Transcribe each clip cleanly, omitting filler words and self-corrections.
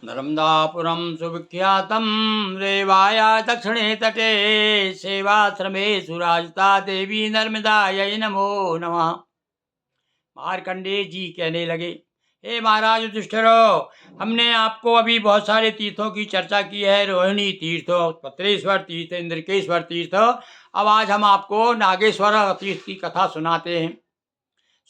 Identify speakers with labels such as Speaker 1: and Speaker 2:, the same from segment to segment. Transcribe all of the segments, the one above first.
Speaker 1: नर्मदापुरं सुविख्यातं रेवाया दक्षिणे तटे सेवाश्रमे सुराजिता देवी नर्मदायै नमो नमः। मार्कंडेय जी कहने लगे, हे महाराज युधिष्ठिरो, हमने आपको अभी बहुत सारे तीर्थों की चर्चा की है, रोहिणी तीर्थ, पत्रेश्वर तीर्थ, इंद्रकेश्वर तीर्थ। अब आज हम आपको नागेश्वर तीर्थ की कथा सुनाते हैं।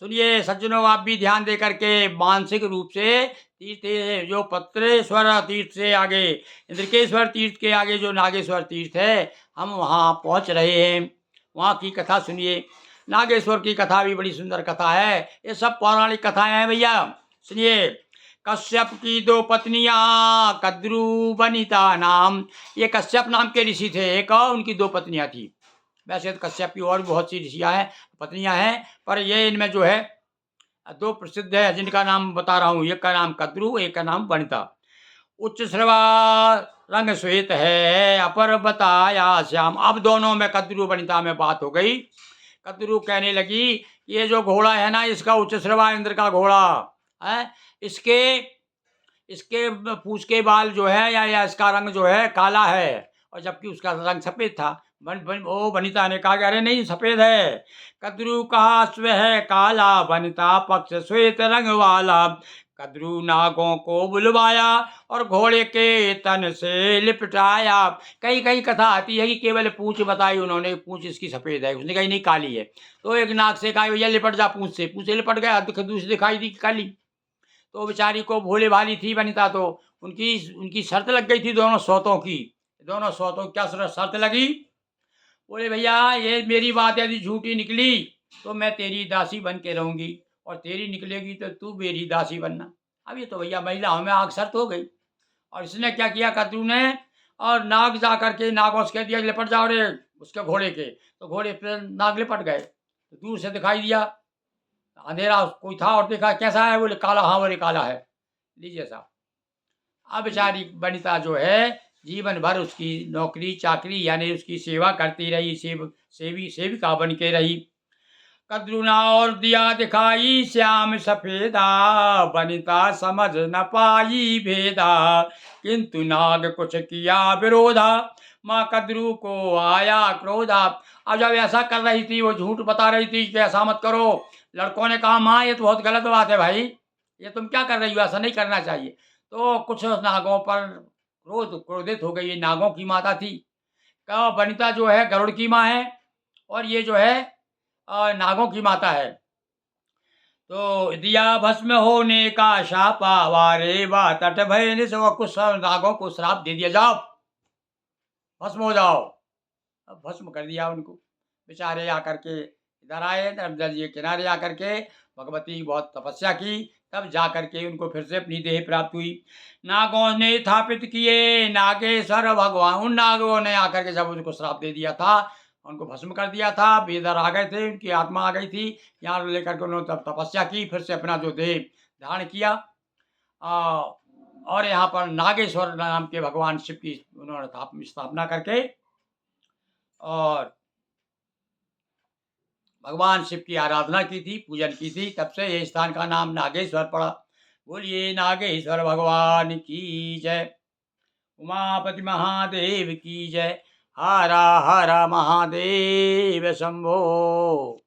Speaker 1: सुनिए सज्जनों, आप भी ध्यान दे करके मानसिक रूप से तीर्थ, जो पत्रेश्वर तीर्थ से आगे, इंद्रकेश्वर तीर्थ के आगे जो नागेश्वर तीर्थ है, हम वहाँ पहुँच रहे हैं। वहाँ की कथा सुनिए। नागेश्वर की कथा भी बड़ी सुंदर कथा है। ये सब पौराणिक कथाएं हैं भैया। सुनिए, कश्यप की दो पत्नियां, कद्रु वनिता नाम। ये कश्यप नाम के ऋषि थे, एक और उनकी दो पत्नियां थी। वैसे तो कश्यप की और भी बहुत सी ऋषियां हैं, पत्नियां हैं, पर ये इनमें जो है दो प्रसिद्ध है, जिनका नाम बता रहा हूँ। एक का नाम कद्रु, एक का नाम वनिता। उच्च श्रवा रंग श्वेत है, अपर बताया श्याम। अब दोनों में, कद्रु वनिता में बात हो गई। कद्रु कहने लगी, ये जो घोड़ा है ना, इसका उच्च श्रवा इंद्र का घोड़ा है, इसके इसके पूंछ के बाल जो है या इसका रंग जो है काला है, और जबकि उसका रंग सफेद था। ओ वनिता ने कहा कि अरे नहीं, सफेद है। कद्रु कहा स्व है काला, वनिता पक्ष श्वेत रंग वाला। कद्रु नागों को बुलवाया और घोड़े के तन से लिपटाया। कई कई कथा आती है कि केवल पूंछ बताई उन्होंने, पूंछ इसकी सफेद है, उसने कही नहीं काली है। तो एक नाग से कहा भैया लिपट जा पूंछ से, पूंछ से लिपट गया, दूसरी दिखाई दी काली। तो बेचारी को भोले भाली थी वनिता, तो उनकी उनकी शर्त लग गई थी दोनों सौतों की। दोनों सौतों की क्या शर्त लगी? बोले भैया ये मेरी बात यदि झूठी निकली तो मैं तेरी दासी बन के रहूंगी, और तेरी निकलेगी तो तू मेरी दासी बनना। अब ये तो भैया महिलाओं में आग शर्त हो गई। और इसने क्या किया कद्रू ने, और नाग जा करके नागों से कह दिया लिपट जाओ रे उसके घोड़े के। तो घोड़े पे नाग लिपट गए। तो दूर से दिखाई दिया अंधेरा कोई था, और देखा कैसा है, बोले काला। हाँ बोले काला है। लीजिए साहब। अब बेचारी वनिता जो है जीवन भर उसकी नौकरी चाकरी यानी उसकी सेवा करती रही, सेविका बन के रही। कद्रुना और दिया दिखाई श्याम सफेदा, वनिता समझ न पाई भेदा। किंतु नाग कुछ किया विरोधा, माँ कद्रु को आया क्रोधा। अब जब ऐसा कर रही थी, वो झूठ बता रही थी कि ऐसा मत करो, लड़कों ने कहा माँ ये तो बहुत गलत बात है भाई, ये तुम क्या कर रही हो, ऐसा नहीं करना चाहिए। तो कुछ नागों पर क्रोधित हो गई। ये नागों की माता थी। कहा वनिता जो है गरुड़ की माँ है, और ये जो है नागों की माता है। तो दिया भस्म होने का शापा, वारे बा तट भय निस। वो कुछ नागों को श्राप दे दिया, जाओ भस्म हो जाओ। अब भस्म कर दिया उनको। बेचारे आकर के इधर आए, नर्मदा जी के किनारे आकर के भगवती बहुत तपस्या की, तब जा करके उनको फिर से अपनी देह प्राप्त हुई। नागों ने स्थापित किए नागेश्वर भगवान। उन नागों ने आकर के जब उनको श्राप दे दिया था, उनको भस्म कर दिया था, बेदर आ गए थे, उनकी आत्मा आ गई थी, यहाँ लेकर के उन्होंने तब तपस्या की, फिर से अपना जो देह धारण किया। और यहाँ पर नागेश्वर नाम के भगवान शिव की उन्होंने स्थापना करके और भगवान शिव की आराधना की थी, पूजन की थी। तब से ये स्थान का नाम नागेश्वर पड़ा। बोलिए नागेश्वर भगवान की जय। उमापति महादेव की जय। हरा हरा महादेव शंभो।